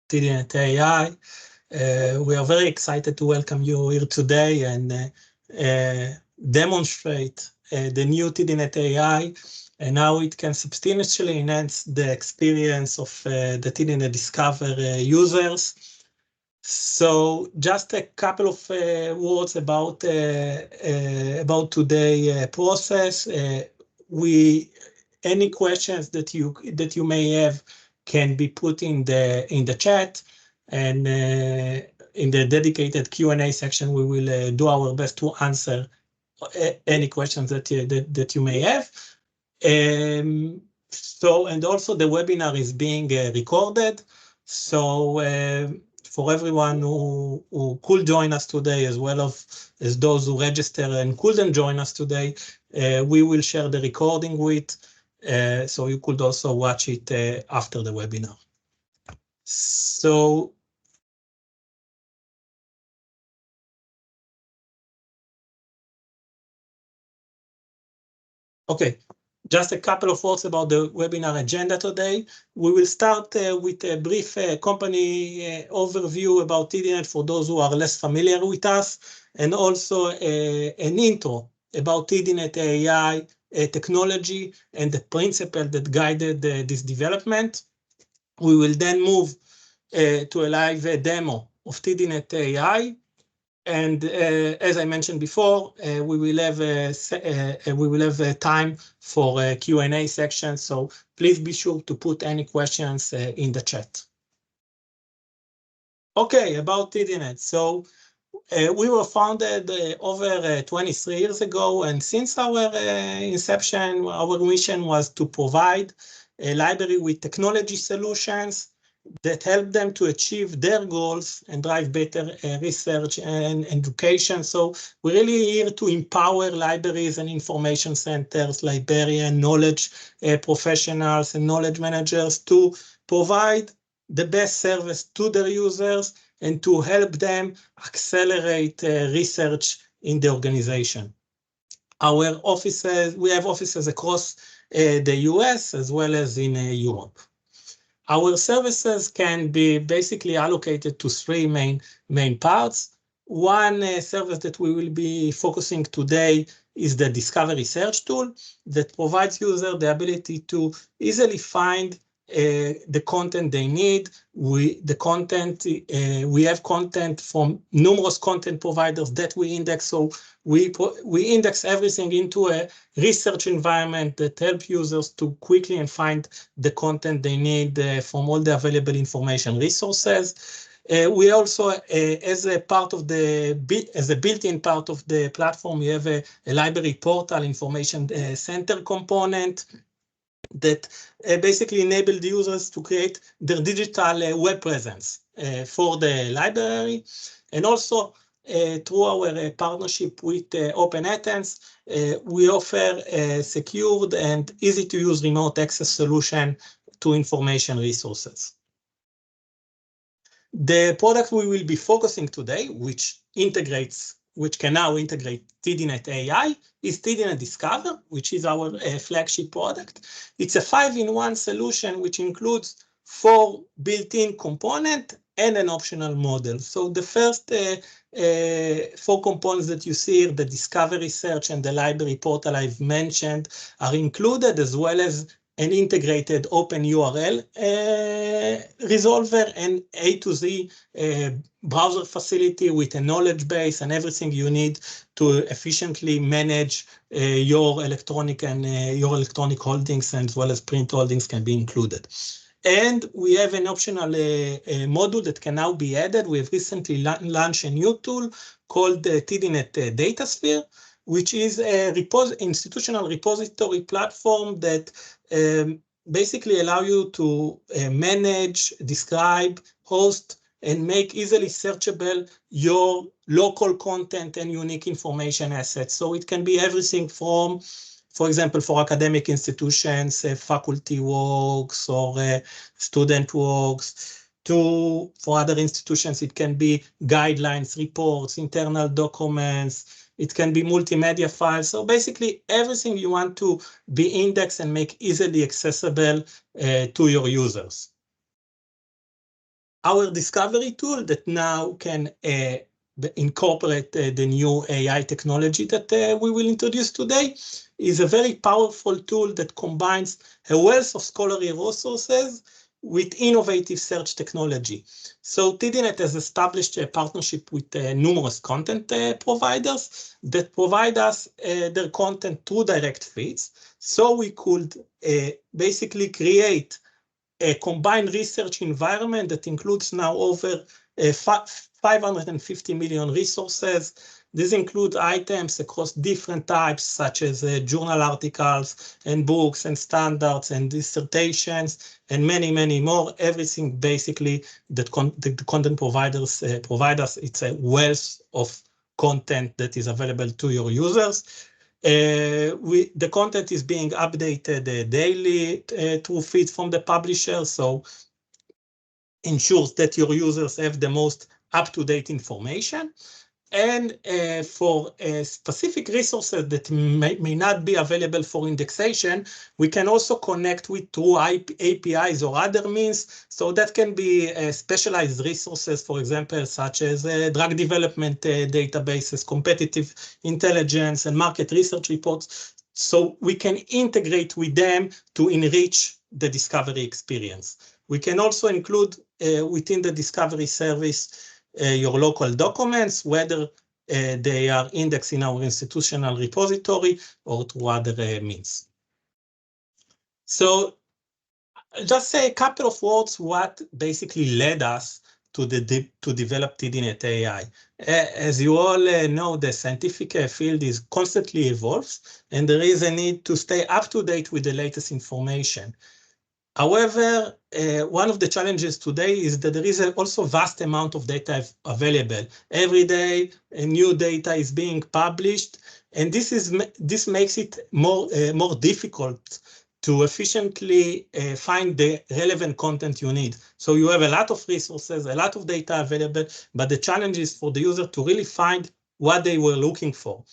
TDNet AI. We are very excited to welcome you here today and demonstrate the new TDNet AI and how it can substantially enhance the experience of the TDNet Discover users. So just a couple of words about today's process. Any questions that you may have can be put in the chat, and in the dedicated Q&A section we will do our best to answer any questions that you may have. So, and also the webinar is being recorded, so for everyone who could join us today, as well as those who register and couldn't join us today, we will share the recording with, so you could also watch it after the webinar. So, okay, just a couple of words about the webinar agenda today. We will start with a brief company overview about TDNet for those who are less familiar with us, and also an intro about TDNet AI technology and the principle that guided this development. We will then move to a live demo of TDNet AI. And as I mentioned before, we will have time for a Q&A section, so please be sure to put any questions in the chat. Okay, about TDNet. So we were founded over 23 years ago, and since our inception, our mission was to provide a library with technology solutions that help them to achieve their goals and drive better research and education. So we're really here to empower libraries and information centers, librarians, knowledge professionals, and knowledge managers to provide the best service to their users and to help them accelerate research in the organization. Our offices, we have offices across the US as well as in Europe. Our services can be basically allocated to three main parts. One service that we will be focusing today is the discovery search tool that provides users the ability to easily find the content they need. We have content from numerous content providers that we index, so we index everything into a research environment that helps users to quickly and find the content they need from all the available information resources. We also, as a built-in part of the platform, we have a library portal information center component that basically enable the users to create their digital web presence for the library. And also through our partnership with OpenAthens, we offer a secured and easy to use remote access solution to information resources. The product we will be focusing today, which can now integrate TDNet AI, is TDNet Discover, which is our flagship product. It's a 5-in-1 solution which includes 4 built-in components and an optional model. So the first 4 components that you see here, the discovery search and the library portal I've mentioned, are included, as well as an integrated open URL resolver and A to Z browser facility with a knowledge base and everything you need to efficiently manage your electronic holdings, as well as print holdings can be included. And we have an optional module that can now be added. We have recently launched a new tool called the TDNet DataSphere, which is a institutional repository platform that basically allow you to manage, describe, host, and make easily searchable your local content and unique information assets. So it can be everything from, for example, for academic institutions, faculty works or student works, to, for other institutions, it can be guidelines, reports, internal documents, it can be multimedia files. So basically everything you want to be indexed and make easily accessible to your users. our discovery tool that now can incorporate the new AI technology that we will introduce today is a very powerful tool that combines a wealth of scholarly resources with innovative search technology. So TDNet has established a partnership with numerous content providers that provide us their content through direct feeds. So we could basically create a combined research environment that includes now over 550 million resources. These include items across different types, such as journal articles and books and standards and dissertations and many, many more. Everything basically that the content providers provide us. It's a wealth of content that is available to your users. The content is being updated daily through feeds from the publisher, so ensures that your users have the most up-to-date information. And for specific resources that may not be available for indexation, we can also connect with through APIs or other means. So that can be specialized resources, for example, such as drug development databases, competitive intelligence, and market research reports. So we can integrate with them to enrich the discovery experience. We can also include within the discovery service your local documents, whether they are indexed in our institutional repository or through other means. So just say a couple of words what basically led us to develop TDNet AI. As you all know, the scientific field is constantly evolves, and there is a need to stay up to date with the latest information. However, one of the challenges today is that there is also a vast amount of data available. Every day, new data is being published, and this makes it more difficult to efficiently find the relevant content you need. So you have a lot of resources, a lot of data available, but the challenge is for the user to really find what they were looking for.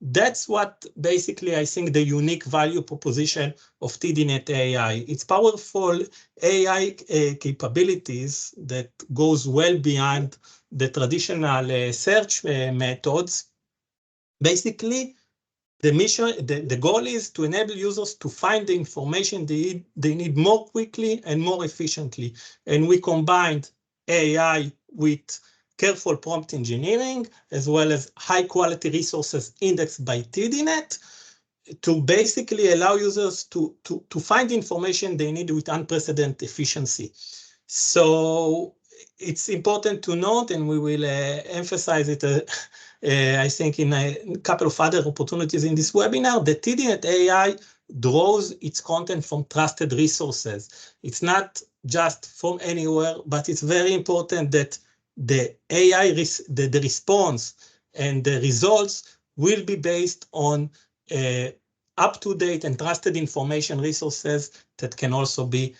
That's what basically I think the unique value proposition of TDNet AI. It's powerful AI capabilities that goes well beyond the traditional search methods. Basically, the goal is to enable users to find the information they need more quickly and more efficiently. And we combined AI with careful prompt engineering, as well as high quality resources indexed by TDNet to basically allow users to find information they need with unprecedented efficiency. So it's important to note, and we will emphasize it, I think in a couple of other opportunities in this webinar, that TDNet AI draws its content from trusted resources. It's not just from anywhere, but it's very important that the AI, the response and the results will be based on up-to-date and trusted information resources that can also be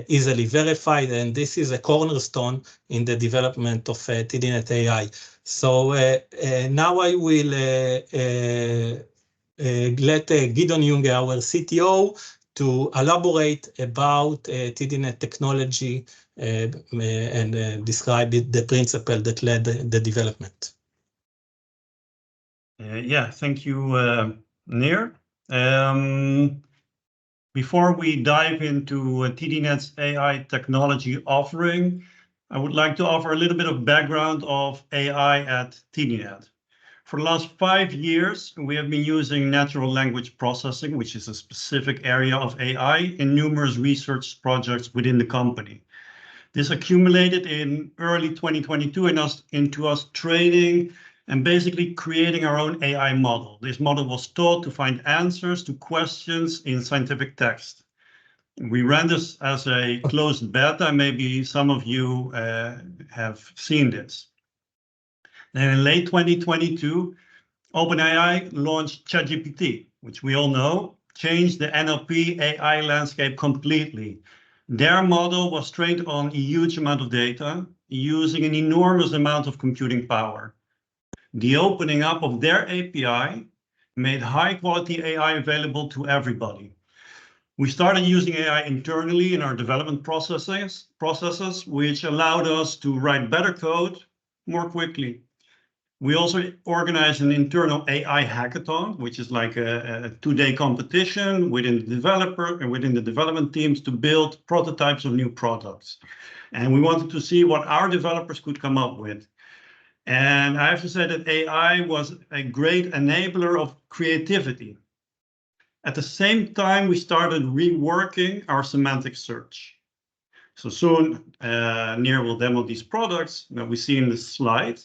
easily verified. And this is a cornerstone in the development of TDNet AI. So now I will let Gideon Junge, our CTO, to elaborate about TDNet technology and describe the principle that led the development. Yeah, thank you, Nir. Before we dive into TDNet's AI technology offering, I would like to offer a little bit of background of AI at TDNet. For the last 5 years, we have been using natural language processing, which is a specific area of AI, in numerous research projects within the company. This accumulated in early 2022 into us training and basically creating our own AI model. This model was taught to find answers to questions in scientific text. We ran this as a closed beta. Maybe some of you have seen this. Then in late 2022, OpenAI launched ChatGPT, which we all know changed the NLP AI landscape completely. Their model was trained on a huge amount of data, using an enormous amount of computing power. The opening up of their API made high-quality AI available to everybody. We started using AI internally in our development processes, which allowed us to write better code more quickly. We also organized an internal AI hackathon, which is like a 2-day competition within the developer and within the development teams to build prototypes of new products. And we wanted to see what our developers could come up with. And I have to say that AI was a great enabler of creativity. At the same time, we started reworking our semantic search. So soon, Nir will demo these products that we see in the slide.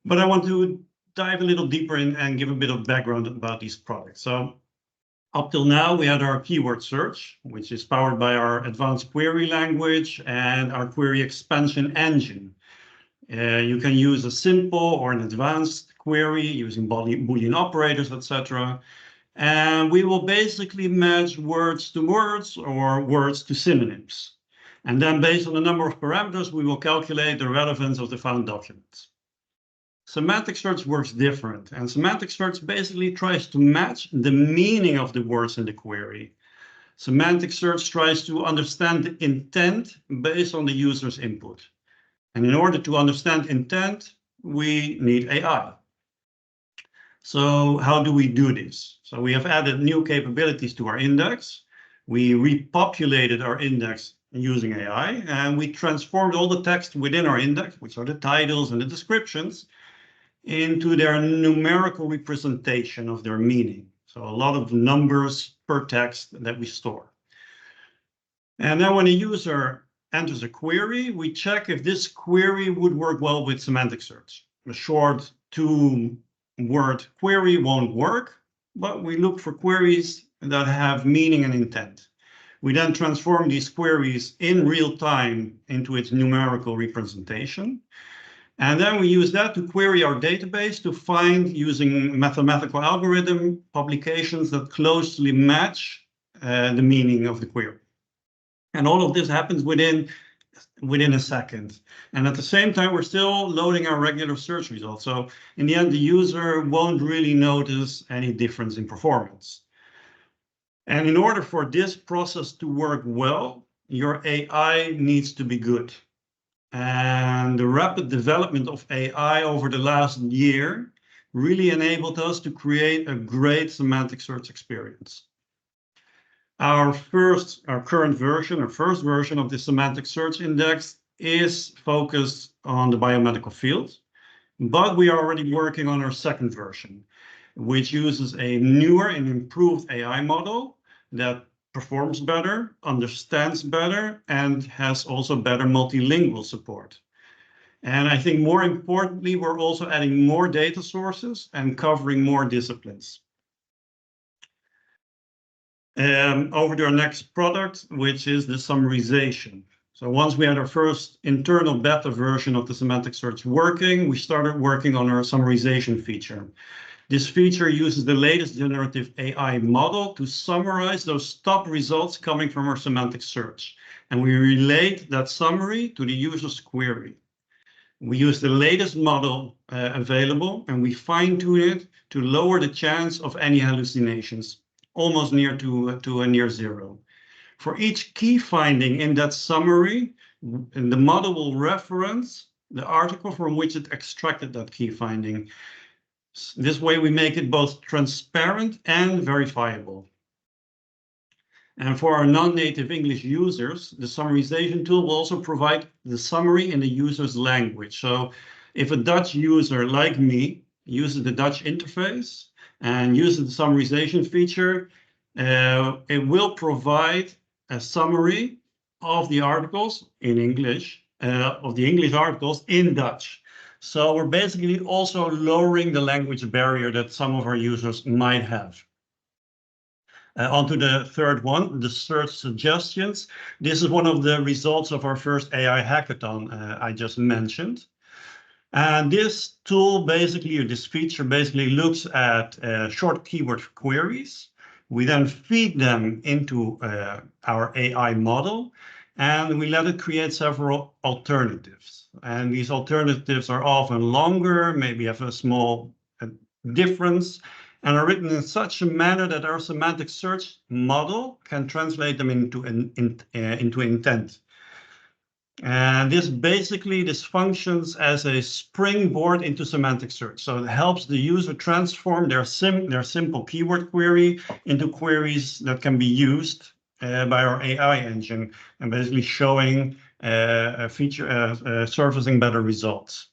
But I want to dive a little deeper in and give a bit of background about these products. So up till now, we had our keyword search, which is powered by our advanced query language and our query expansion engine. You can use a simple or an advanced query using Boolean operators, etc. And we will basically match words to words or words to synonyms. And then based on the number of parameters, we will calculate the relevance of the found documents. Semantic search works different, and semantic search basically tries to match the meaning of the words in the query. Semantic search tries to understand the intent based on the user's input. And in order to understand intent, we need AI. So how do we do this? So we have added new capabilities to our index. We repopulated our index using AI, and we transformed all the text within our index, which are the titles and the descriptions, into their numerical representation of their meaning. So a lot of numbers per text that we store. And then when a user enters a query, we check if this query would work well with semantic search. A short 2-word query won't work, but we look for queries that have meaning and intent. We then transform these queries in real time into its numerical representation. And then we use that to query our database to find, using mathematical algorithm, publications that closely match the meaning of the query. And all of this happens within a second. And at the same time, we're still loading our regular search results. So in the end, the user won't really notice any difference in performance. And in order for this process to work well, your AI needs to be good. And the rapid development of AI over the last year really enabled us to create a great semantic search experience. Our first version of the semantic search index is focused on the biomedical field, but we are already working on our second version, which uses a newer and improved AI model that performs better, understands better, and has also better multilingual support. And I think more importantly, we're also adding more data sources and covering more disciplines. Over to our next product, which is the summarization. So once we had our first internal beta version of the semantic search working, we started working on our summarization feature. This feature uses the latest generative AI model to summarize those top results coming from our semantic search. And we relate that summary to the user's query. We use the latest model available, and we fine-tune it to lower the chance of any hallucinations, almost near to a near zero. For each key finding in that summary, the model will reference the article from which it extracted that key finding. This way we make it both transparent and verifiable. And for our non-native English users, the summarization tool will also provide the summary in the user's language. So if a Dutch user like me uses the Dutch interface and uses the summarization feature, it will provide a summary of the articles in English, of the English articles in Dutch. So we're basically also lowering the language barrier that some of our users might have. Onto the third one, the search suggestions. This is one of the results of our first AI hackathon I just mentioned. And this tool basically, or this feature basically looks at short keyword queries. We then feed them into our AI model, and we let it create several alternatives. And these alternatives are often longer, maybe have a small difference. and are written in such a manner that our semantic search model can translate them into intent. And this functions as a springboard into semantic search. So it helps the user transform their simple keyword query into queries that can be used by our AI engine, and basically showing surfacing better results.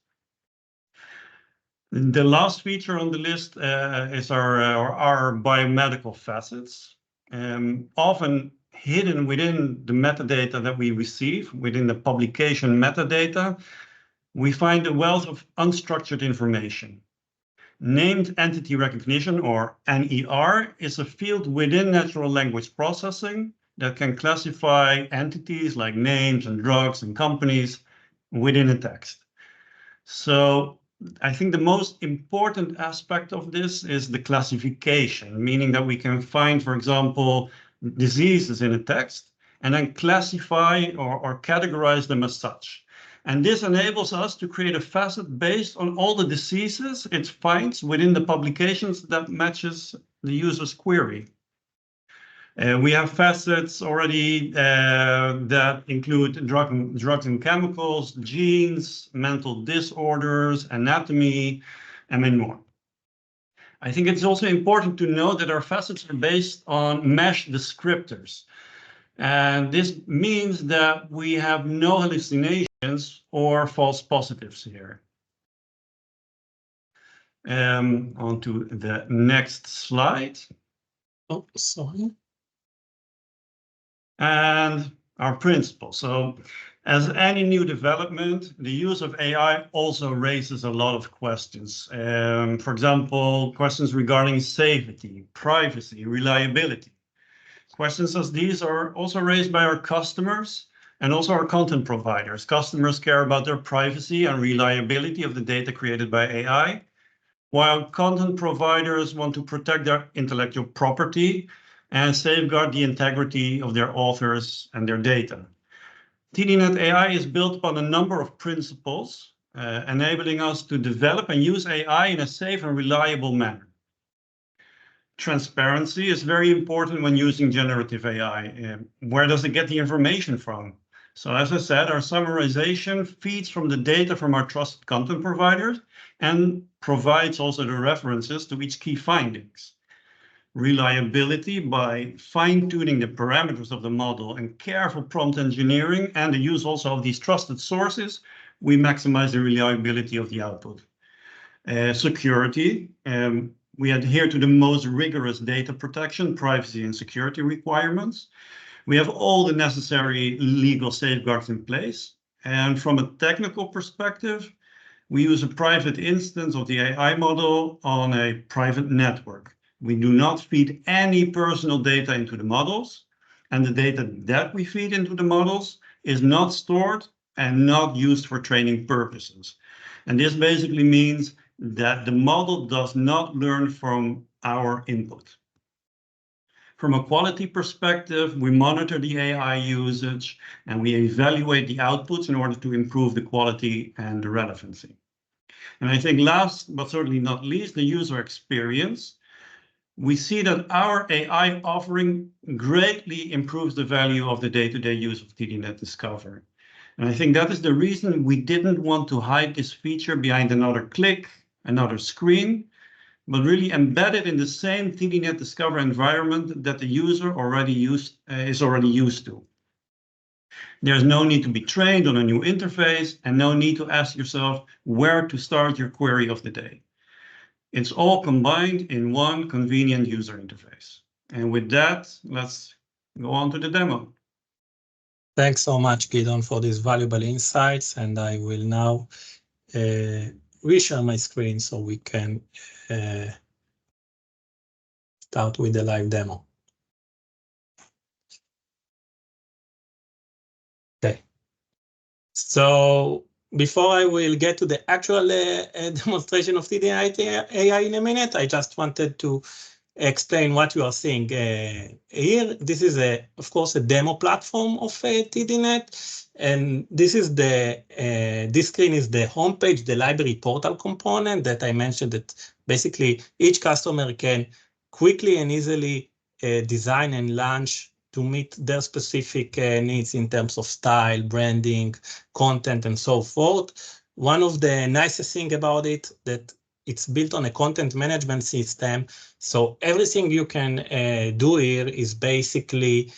The last feature on the list is our biomedical facets, often hidden within the metadata that we receive, within the publication metadata. We find a wealth of unstructured information. Named entity recognition, or NER, is a field within natural language processing that can classify entities like names and drugs and companies within a text. So I think the most important aspect of this is the classification, meaning that we can find, for example, diseases in a text and then classify or categorize them as such. And this enables us to create a facet based on all the diseases it finds within the publications that matches the user's query. We have facets already that include drugs and chemicals, genes, mental disorders, anatomy, and many more. I think it's also important to note that our facets are based on mesh descriptors. And this means that we have no hallucinations or false positives here. On to the next slide. Oh, sorry. And our principle. So as any new development, the use of AI also raises a lot of questions. For example, questions regarding safety, privacy, reliability. Questions as these are also raised by our customers and also our content providers. Customers care about their privacy and reliability of the data created by AI, while content providers want to protect their intellectual property and safeguard the integrity of their authors and their data. TDNet AI is built upon a number of principles, enabling us to develop and use AI in a safe and reliable manner. Transparency is very important when using generative AI. Where does it get the information from? So as I said, our summarization feeds from the data from our trusted content providers and provides also the references to each key findings. Reliability, by fine-tuning the parameters of the model and careful prompt engineering and the use also of these trusted sources, we maximize the reliability of the output. Security, we adhere to the most rigorous data protection, privacy, and security requirements. We have all the necessary legal safeguards in place. And from a technical perspective, we use a private instance of the AI model on a private network. We do not feed any personal data into the models, and the data that we feed into the models is not stored and not used for training purposes. And this basically means that the model does not learn from our input. From a quality perspective, we monitor the AI usage and we evaluate the outputs in order to improve the quality and the relevancy. And I think last but certainly not least, the user experience. We see that our AI offering greatly improves the value of the day-to-day use of TDNet Discover. And I think that is the reason we didn't want to hide this feature behind another click, another screen, but really embed it in the same TDNet Discover environment that the user is already used to. There's no need to be trained on a new interface and no need to ask yourself where to start your query of the day. It's all combined in one convenient user interface. And with that, let's go on to the demo. Thanks so much, Gideon, for these valuable insights. And I will now reshare my screen so we can start with the live demo. Okay. So before I will get to the actual demonstration of TDNet AI in a minute, I just wanted to explain what you are seeing here. This is, of course, a demo platform of TDNet. And this is this screen is the homepage, the library portal component that I mentioned, that basically each customer can quickly and easily design and launch to meet their specific needs in terms of style, branding, content, and so forth. One of the nicest things about it that it's built on a content management system. So everything you can do here is basically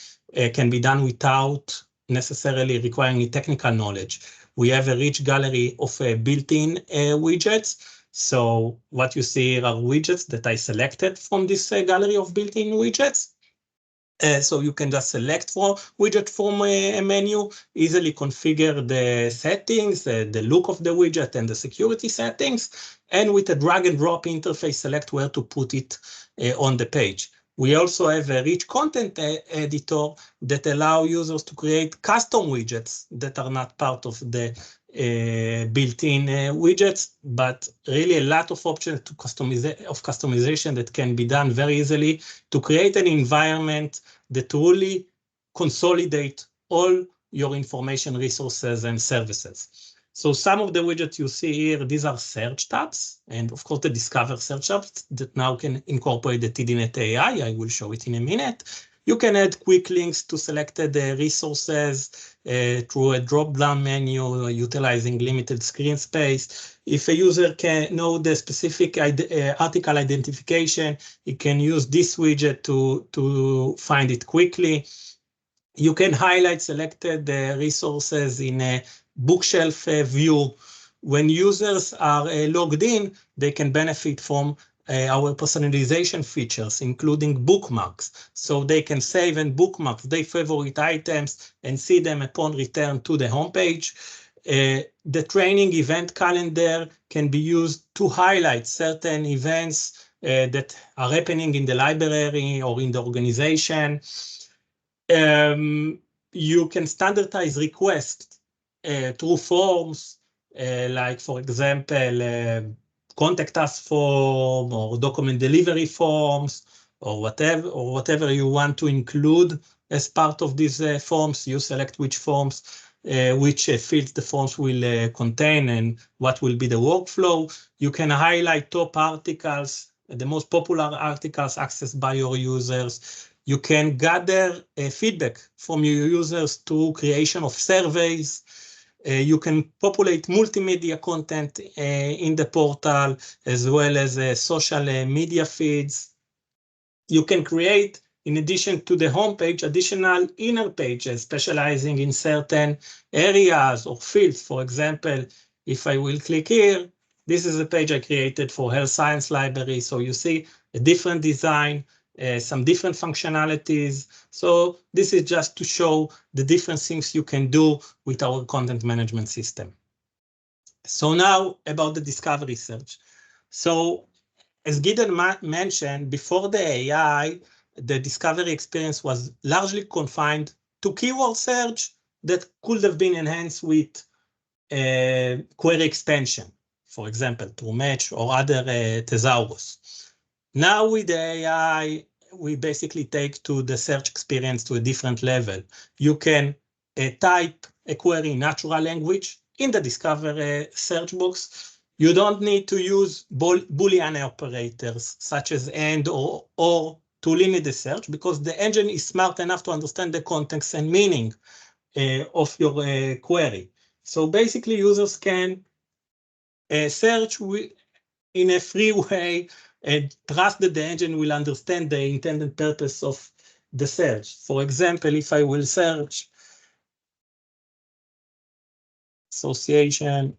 can be done without necessarily requiring technical knowledge. We have a rich gallery of built-in widgets. So what you see here are widgets that I selected from this gallery of built-in widgets. So you can just select widget from a menu, easily configure the settings, the look of the widget and the security settings, and with a drag and drop interface, select where to put it on the page. We also have a rich content editor that allow users to create custom widgets that are not part of the built-in widgets, but really a lot of options to customization that can be done very easily to create an environment that truly consolidate all your information resources and services. So some of the widgets you see here, these are search tabs, and of course the Discover search tabs that now can incorporate the TDNet AI. I will show it in a minute. You can add quick links to selected resources through a drop-down menu utilizing limited screen space. If a user can know the specific article identification, he can use this widget to find it quickly. You can highlight selected resources in a bookshelf view. When users are logged in, they can benefit from our personalization features, including bookmarks. So they can save and bookmark their favorite items and see them upon return to the homepage. The training event calendar can be used to highlight certain events that are happening in the library or in the organization. You can standardize requests through forms, like, for example, contact us form or document delivery forms or whatever you want to include as part of these forms. You select which forms, which fields the forms will contain and what will be the workflow. You can highlight top articles, the most popular articles accessed by your users. You can gather feedback from your users through creation of surveys. You can populate multimedia content in the portal, as well as social media feeds. You can create, in addition to the homepage, additional inner pages specializing in certain areas or fields. For example, if I will click here, this is a page I created for Health Science Library. So you see a different design, some different functionalities. So this is just to show the different things you can do with our content management system. So now about the discovery search. So as Gideon mentioned, before the AI, the discovery experience was largely confined to keyword search that could have been enhanced with query expansion, for example, through Match or other thesaurus. Now with the AI, we basically take to the search experience to a different level. You can type a query in natural language in the Discover search box. You don't need to use Boolean operators such as AND or OR to limit the search, because the engine is smart enough to understand the context and meaning of your query. So basically users can search in a free way and trust that the engine will understand the intended purpose of the search. For example, if I will search association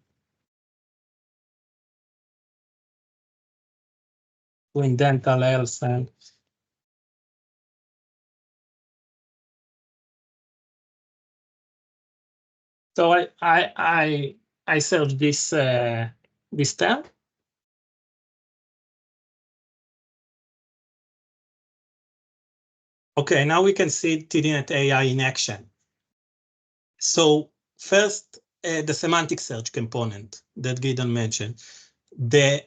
between dental health and so I search this term. Okay, now we can see TDNet AI in action. So first, the semantic search component that Gideon mentioned. The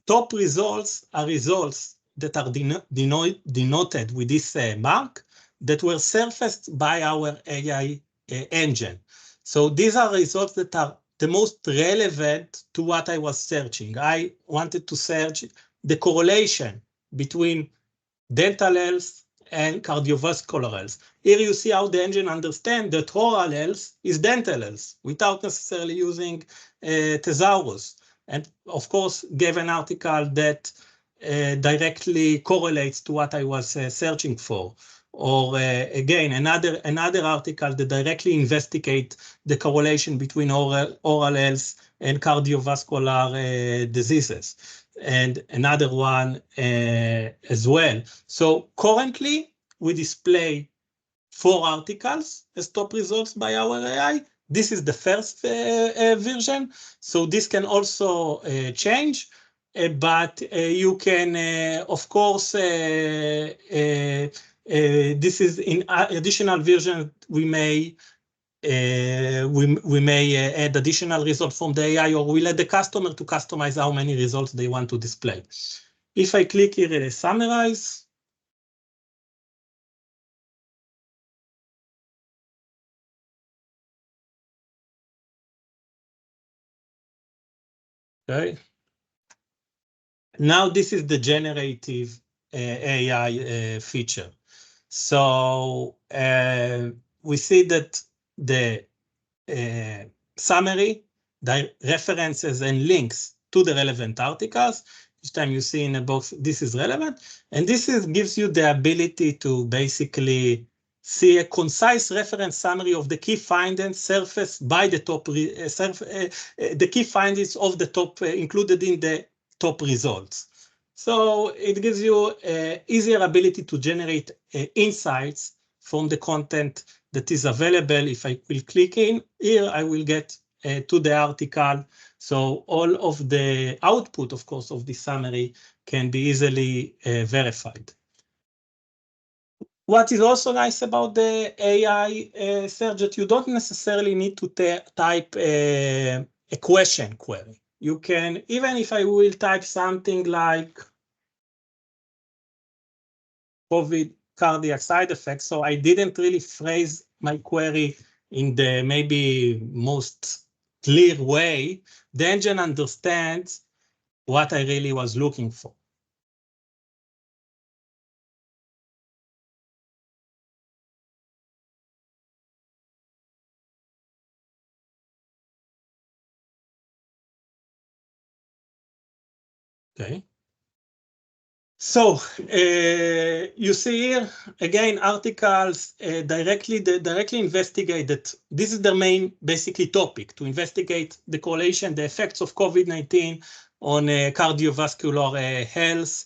top results are results that are denoted with this mark that were surfaced by our AI engine. So these are results that are the most relevant to what I was searching. I wanted to search the correlation between dental health and cardiovascular health. Here you see how the engine understands that oral health is dental health without necessarily using thesaurus. And of course, gave an article that directly correlates to what I was searching for. Or again, another article that directly investigates the correlation between oral health and cardiovascular diseases. And another one as well. So currently, we display 4 articles as top results by our AI. This is the first version, so this can also change, but you can, of course, this is in additional version, we may add additional results from the AI, or we let the customer to customize how many results they want to display. If I click here, summarize. Okay. Now this is the generative AI feature. So we see that the summary, the references and links to the relevant articles. Each time you see in a box, this is relevant. And this gives you the ability to basically see a concise reference summary of the key findings surfaced by the top, the key findings of the top included in the top results. So it gives you easier ability to generate insights from the content that is available. If I will click in here, I will get to the article. So all of the output, of course, of the summary can be easily verified. What is also nice about the AI search that you don't necessarily need to type a question query. You can, even if I will type something like COVID cardiac side effects, so I didn't really phrase my query in the maybe most clear way, the engine understands what I really was looking for. Okay. So you see here, again, articles directly investigate that this is the main basically topic, to investigate the correlation, the effects of COVID-19 on cardiovascular health.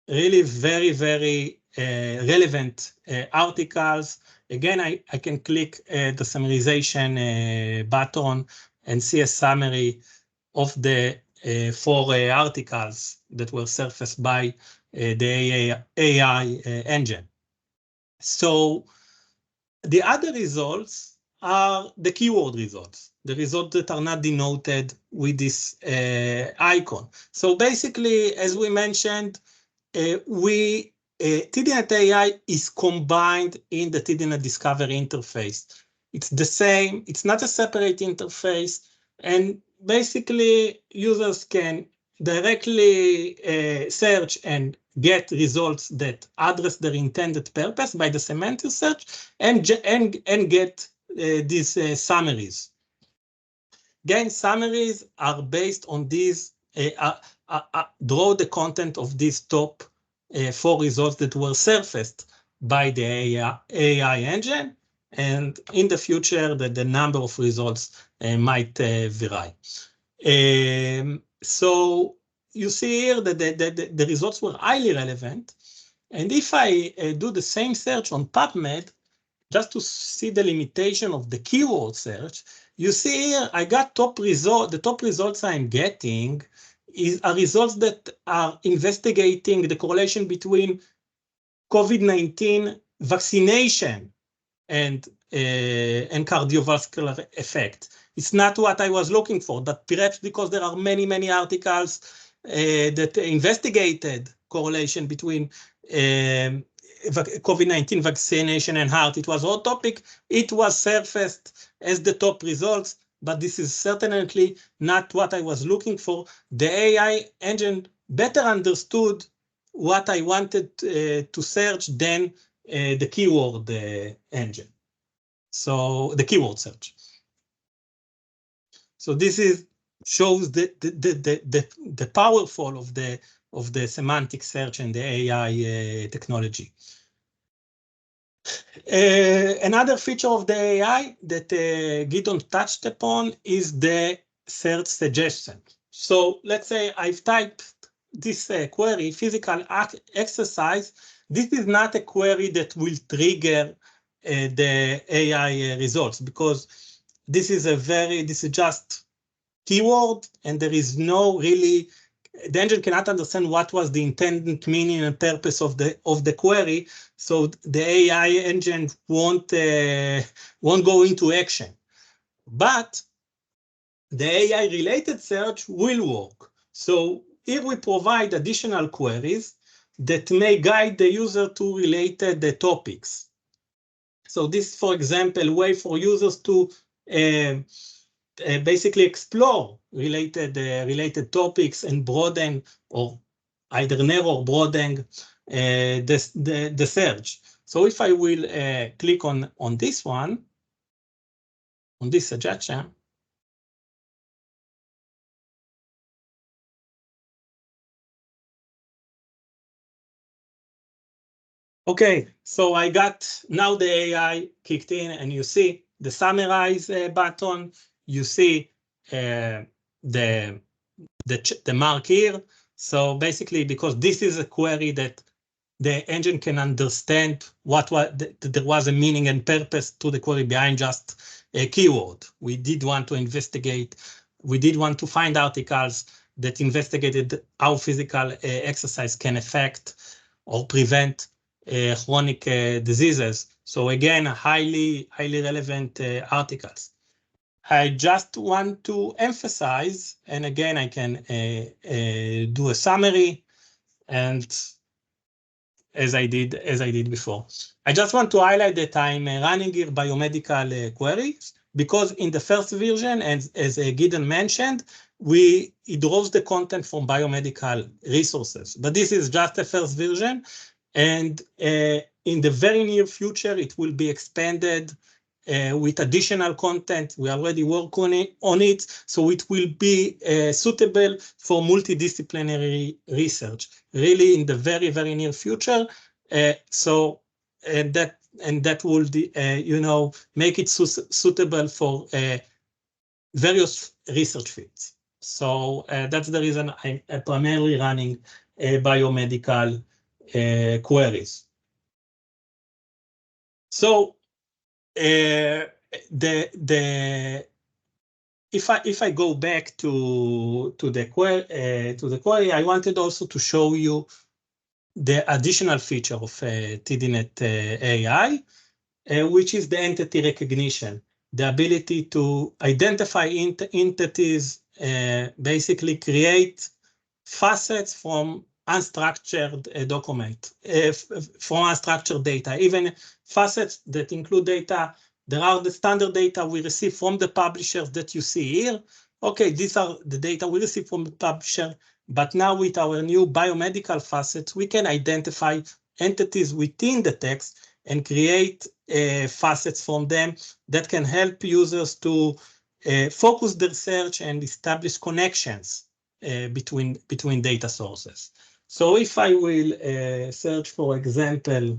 Really very, very relevant articles. Again, I can click the summarization button and see a summary of the 4 articles that were surfaced by the AI engine. So the other results are the keyword results, the results that are not denoted with this icon. So basically, as we mentioned, TDNet AI is combined in the TDNet Discover interface. It's the same, it's not a separate interface, and basically users can directly search and get results that address their intended purpose by the semantic search and get these summaries. Again, summaries are based on these, draw the content of these top 4 results that were surfaced by the AI engine, and in the future the number of results might vary. So you see here that the results were highly relevant, and if I do the same search on PubMed, just to see the limitation of the keyword search, you see here I got top result. The top results I'm getting are results that are investigating the correlation between COVID-19 vaccination and cardiovascular effect. It's not what I was looking for, but perhaps because there are many articles that investigated correlation between COVID-19 vaccination and heart. It was a hot topic. It was surfaced as the top results, but this is certainly not what I was looking for. The AI engine better understood what I wanted to search than the keyword engine. So the keyword search. So this shows the powerful of the semantic search and the AI technology. Another feature of the AI that Gideon touched upon is the search suggestion. So let's say I've typed this query, physical exercise. This is not a query that will trigger the AI results, because this is just keyword, and there is no really, the engine cannot understand what was the intended meaning and purpose of the query, so the AI engine won't go into action. But the AI-related search will work. So here we provide additional queries that may guide the user to related topics. So this, for example, a way for users to basically explore related topics and broaden, or either narrow or broaden the search. So if I will click on this one, on this suggestion, okay, so I got, now the AI kicked in, and you see the summarize button, you see the mark here. So basically, because this is a query that the engine can understand there was a meaning and purpose to the query behind just a keyword. We did want to investigate, we did want to find articles that investigated how physical exercise can affect or prevent chronic diseases. So again, highly relevant articles. I just want to emphasize, and again, I can do a summary, and as I did before. I just want to highlight that I'm running here biomedical queries, because in the first version, and as Gideon mentioned, it draws the content from biomedical resources. But this is just the first version, and in the very near future, it will be expanded with additional content. We already work on it, so it will be suitable for multidisciplinary research, really in the very near future. So that will make it suitable for various research fields. So that's the reason I'm primarily running biomedical queries. So if I go back to the query, I wanted also to show you the additional feature of TDNet AI, which is the entity recognition, the ability to identify entities, basically create facets from unstructured document, from unstructured data, even facets that include data. There are the standard data we receive from the publishers that you see here. Okay, these are the data we receive from the publisher, but now with our new biomedical facets, we can identify entities within the text and create facets from them that can help users to focus their search and establish connections between data sources. So if I will search, for example,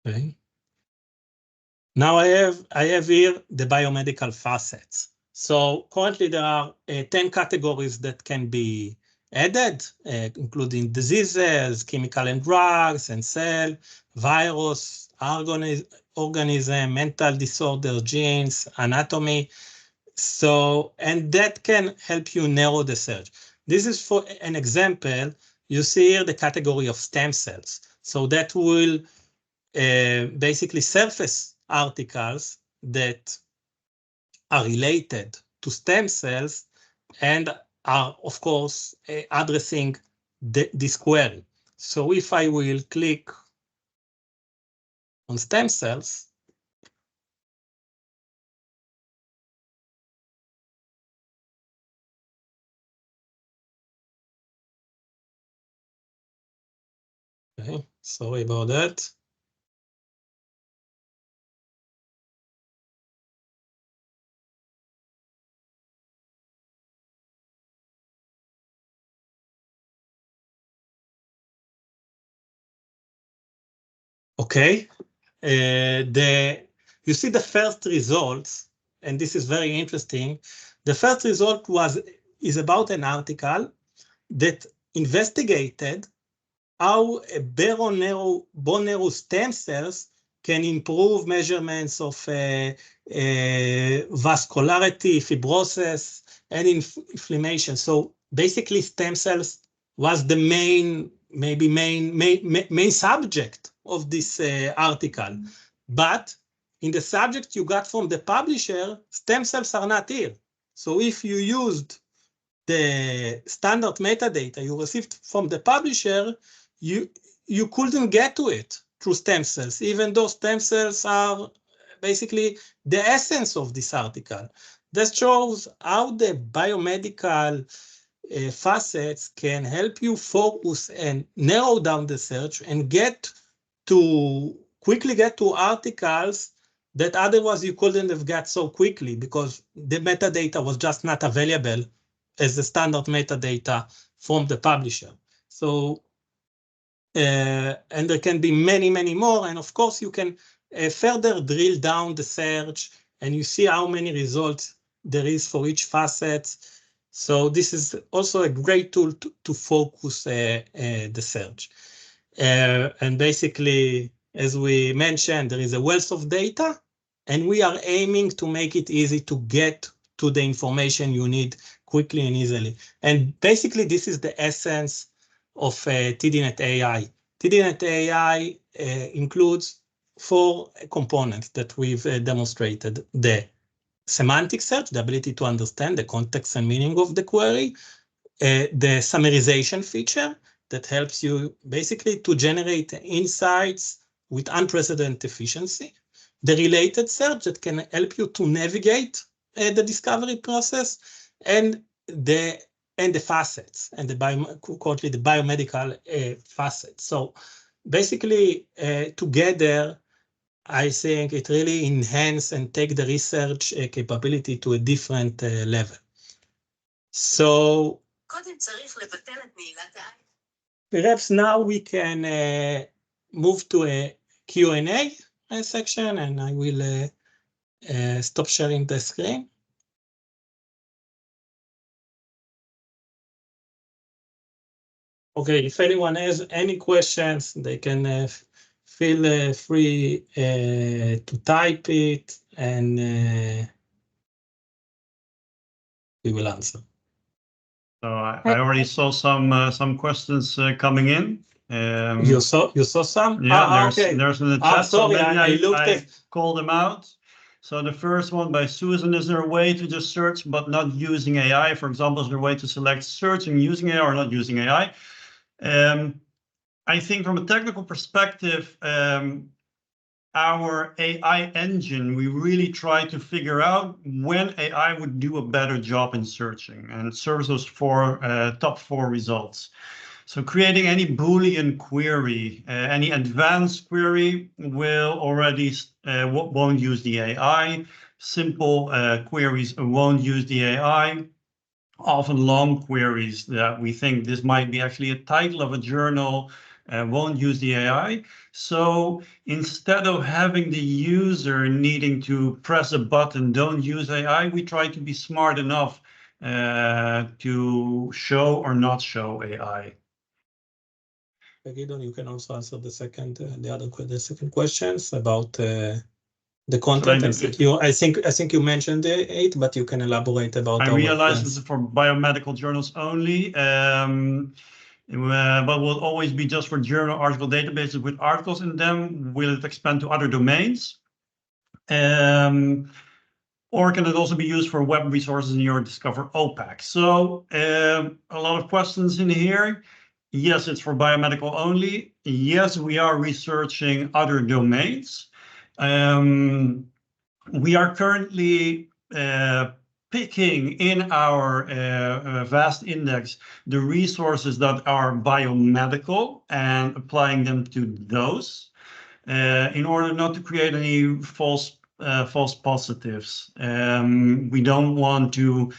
okay. Now I have here the biomedical facets. So currently there are 10 categories that can be added, including diseases, chemical and drugs, and cell, virus, organism, mental disorder, genes, anatomy. And that can help you narrow the search. This is for an example. You see here the category of stem cells. So that will basically surface articles that are related to stem cells and are, of course, addressing this query. So if I will click on stem cells, okay, sorry about that. Okay, you see the first results, and this is very interesting. The first result is about an article that investigated how bone marrow stem cells can improve measurements of vascularity, fibrosis, and inflammation. So basically, stem cells was the main subject of this article. But in the subject you got from the publisher, stem cells are not here. So if you used the standard metadata you received from the publisher, you couldn't get to it through stem cells, even though stem cells are basically the essence of this article. That shows how the biomedical facets can help you focus and narrow down the search and quickly get to articles that otherwise you couldn't have got so quickly because the metadata was just not available as the standard metadata from the publisher. So, and there can be many more. And of course, you can further drill down the search and you see how many results there is for each facet. So this is also a great tool to focus the search. And basically, as we mentioned, there is a wealth of data, and we are aiming to make it easy to get to the information you need quickly and easily. And basically, this is the essence of TDNet AI. TDNet AI includes 4 components that we've demonstrated. The semantic search, the ability to understand the context and meaning of the query, the summarization feature that helps you basically to generate insights with unprecedented efficiency, the related search that can help you to navigate the discovery process, and the facets, and the biomedical facets. So basically, together, I think it really enhance and take the research capability to a different level. So perhaps now we can move to a Q&A section, and I will stop sharing the screen. Okay, if anyone has any questions, they can feel free to type it, and we will answer. So I already saw some questions coming in. You saw some? Yeah, okay. There's in the chat. Sorry, so maybe I call them out. So the first one by Susan: is there a way to just search but not using AI? For example, is there a way to select searching using AI or not using AI? I think from a technical perspective, our AI engine, we really try to figure out when AI would do a better job in searching and serves those top 4 results. So creating any Boolean query, any advanced query won't use the AI. Simple queries won't use the AI. Often long queries that we think this might be actually a title of a journal won't use the AI. So instead of having the user needing to press a button, don't use AI, we try to be smart enough to show or not show AI. Gideon, you can also answer the second questions about The content, I think you mentioned it, but you can elaborate about I realize this is for biomedical journals only, but will always be just for journal article databases with articles in them. Will it expand to other domains? Or can it also be used for web resources in your Discover OPAC? So a lot of questions in here. Yes, it's for biomedical only. Yes, we are researching other domains. We are currently picking in our vast index the resources that are biomedical and applying them to those in order not to create any false positives. We don't want to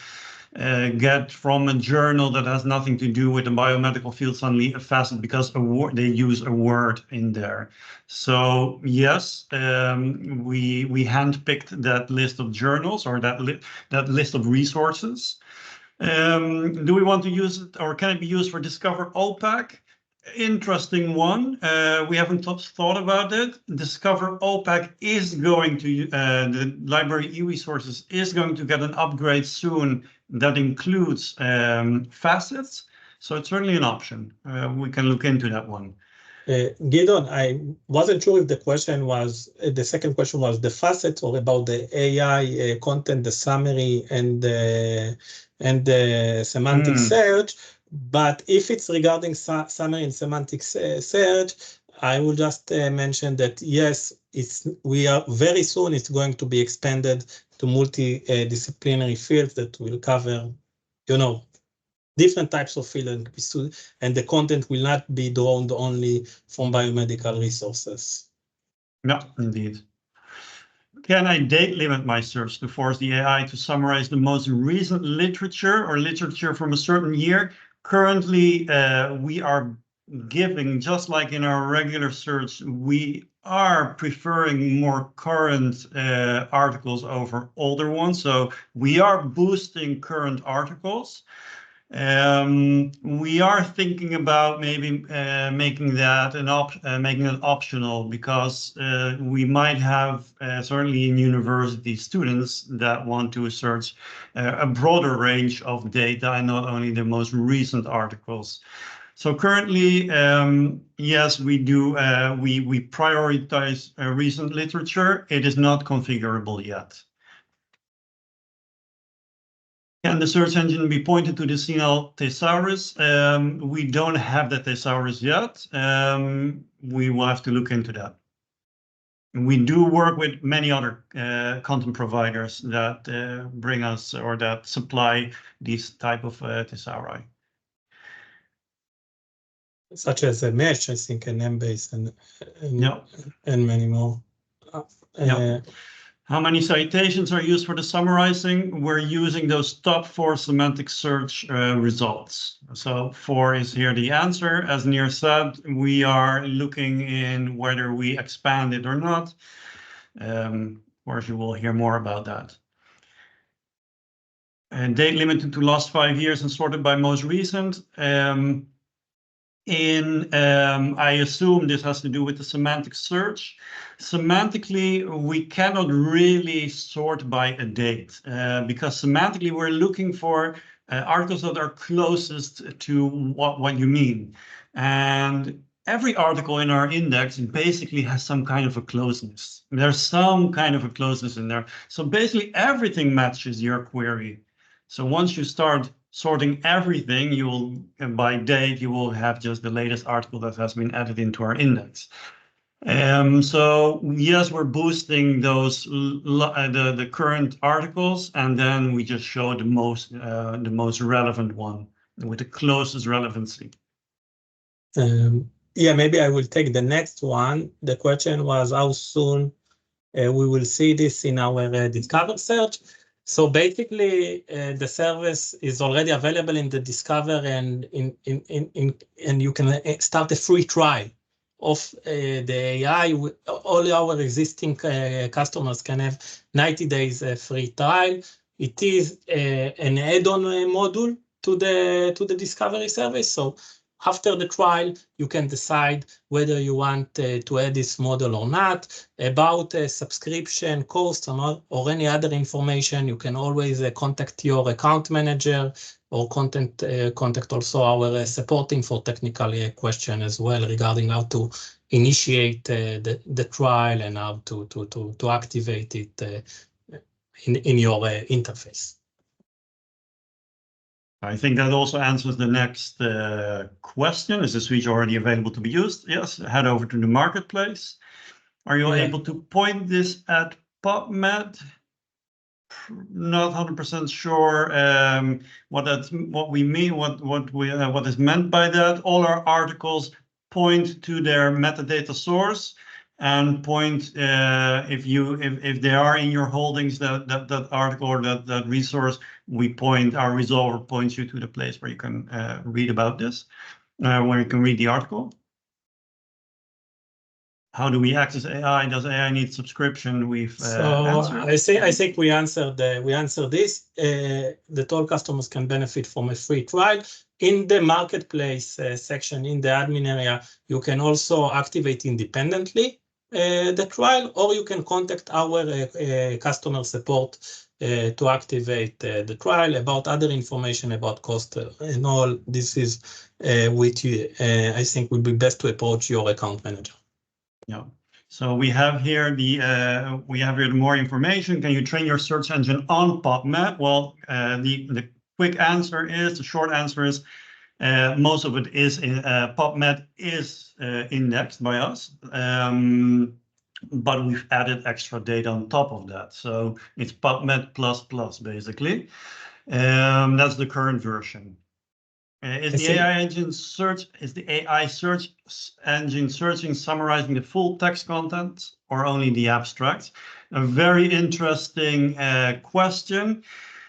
get from a journal that has nothing to do with the biomedical field suddenly a facet because they use a word in there. So yes, we handpicked that list of journals or that list of resources. Do we want to use it, or can it be used for Discover OPAC? Interesting one. We haven't thought about it. Discover OPAC is going to, the library e-resources is going to get an upgrade soon that includes facets. So it's certainly an option. We can look into that one. Gideon, I wasn't sure if the question was, the second question was the facets or about the AI content, the summary and the semantic search. But if it's regarding summary and semantic search, I will just mention that yes, we are very soon it's going to be expanded to multidisciplinary fields that will cover, different types of fields, and the content will not be drawn only from biomedical resources. No, indeed. Can I date limit my search to force the AI to summarize the most recent literature or literature from a certain year? Currently, we are giving, just like in our regular search, we are preferring more current articles over older ones. So we are boosting current articles. We are thinking about maybe making that making it optional, because we might have certainly in university students that want to search a broader range of data and not only the most recent articles. So currently, yes, we do. We prioritize recent literature. It is not configurable yet. Can the search engine be pointed to the CNL thesaurus? We don't have the thesaurus yet. We will have to look into that. We do work with many other content providers that bring us or that supply these type of thesauri. Such as a mesh, I think, an Embase and many more. How many citations are used for the summarizing? We're using those top 4 semantic search results. So 4 is here the answer. As Nir said, we are looking in whether we expand it or not. Of course, you will hear more about that. And date limited to last 5 years and sorted by most recent. I assume this has to do with the semantic search. Semantically, we cannot really sort by a date because semantically we're looking for articles that are closest to what you mean. And every article in our index basically has some kind of a closeness. There's some kind of a closeness in there. So basically everything matches your query. So once you start sorting everything, you will, by date, you will have just the latest article that has been added into our index. So yes, we're boosting those the current articles, and then we just show the most relevant one with the closest relevancy. Yeah, maybe I will take the next one. The question was how soon we will see this in our Discover search. So basically, the service is already available in the Discover, and and you can start a free trial of the AI. All our existing customers can have 90 days free trial. It is an add-on module to the Discovery service. So After the trial, you can decide whether you want to add this model or not. About subscription cost or any other information, you can always contact your account manager or contact also our supporting for technical question as well regarding how to initiate the trial and how to activate it in your interface. I think that also answers the next question. Is this feature already available to be used? Yes, head over to the marketplace. Are you able to point this at PubMed? Not 100% sure what we mean, what is meant by that. All our articles point to their metadata source and point if they are in your holdings, that article or that resource, our resolver points you to the place where you can read about this, where you can read the article. How do we access AI? Does AI need subscription? We've answered. I think we answered this. That all customers can benefit from a free trial. In the marketplace section, in the admin area, you can also activate independently the trial, or you can contact our customer support to activate the trial. About other information about cost and all, this is which I think would be best to approach your account manager. Yeah. So we have here the more information. Can you train your search engine on PubMed? Well, the short answer is most of it is PubMed is indexed by us, but we've added extra data on top of that. So it's PubMed ++ basically. That's the current version. Is the AI search engine searching, summarizing the full text content or only the abstract? A very interesting question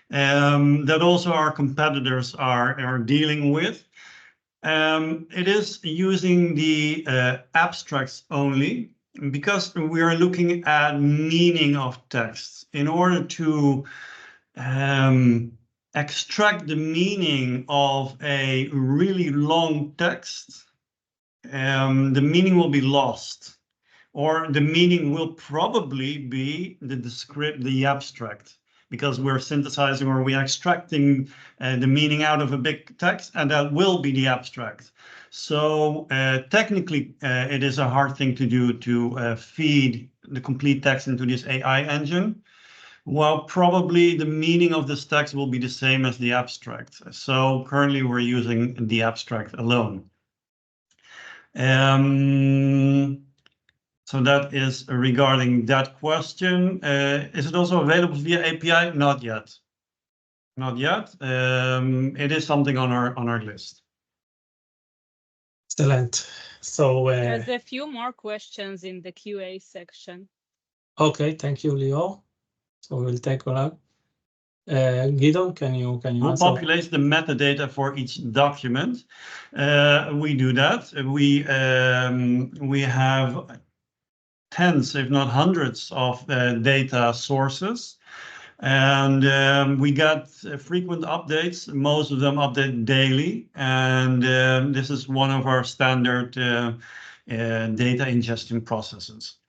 that also our competitors are dealing with. It is using the abstracts only because we are looking at meaning of text. In order to extract the meaning of a really long text, the meaning will be lost, or the meaning will probably be the abstract, because we're synthesizing or we're extracting the meaning out of a big text, and that will be the abstract. So technically, it is a hard thing to do to feed the complete text into this AI engine. Well, probably the meaning of this text will be the same as the abstract. So currently we're using the abstract alone. So that is regarding that question. Is it also available via API? Not yet. Not yet. It is something on our list. Excellent. So there's a few more questions in the QA section. Okay, thank you, Leo. So we'll take a look. Gideon, can you Who populates the metadata for each document? We do that. We have tens, if not hundreds, of data sources, and we got frequent updates. Most of them update daily, and this is one of our standard data ingestion processes.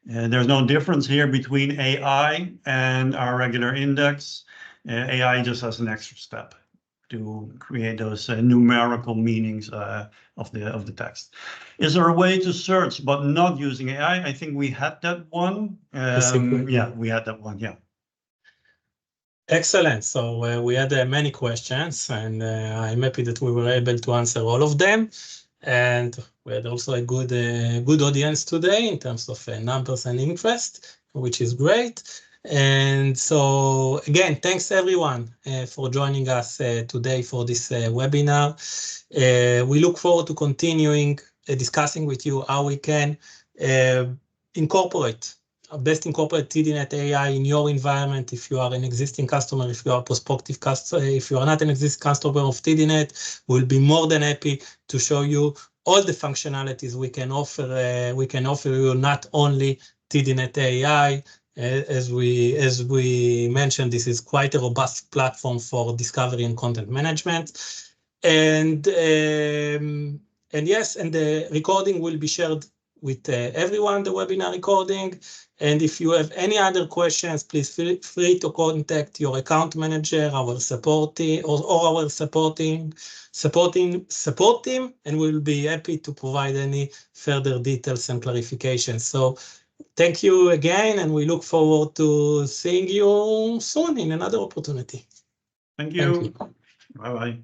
There's no difference here between AI and our regular index. AI just has an extra step to create those numerical meanings of the text. Is there a way to search but not using AI? I think we had that one. Yeah, we had that one. Yeah. Excellent. So we had many questions, and I'm happy that we were able to answer all of them. And we had also a good audience today in terms of numbers and interest, which is great. And so again, thanks everyone for joining us today for this webinar. We look forward to continuing discussing with you how we can incorporate TDNet AI in your environment. If you are an existing customer, if you are a prospective customer, if you are not an existing customer of TDNet, we'll be more than happy to show you all the functionalities we can offer you, not only TDNet AI. As we mentioned, this is quite a robust platform for discovery and content management. And yes, and the recording will be shared with everyone, the webinar recording. And if you have any other questions, please feel free to contact your account manager, our support team, or our support team, and we'll be happy to provide any further details and clarifications. So thank you again, and we look forward to seeing you soon in another opportunity. Thank you. Bye-bye.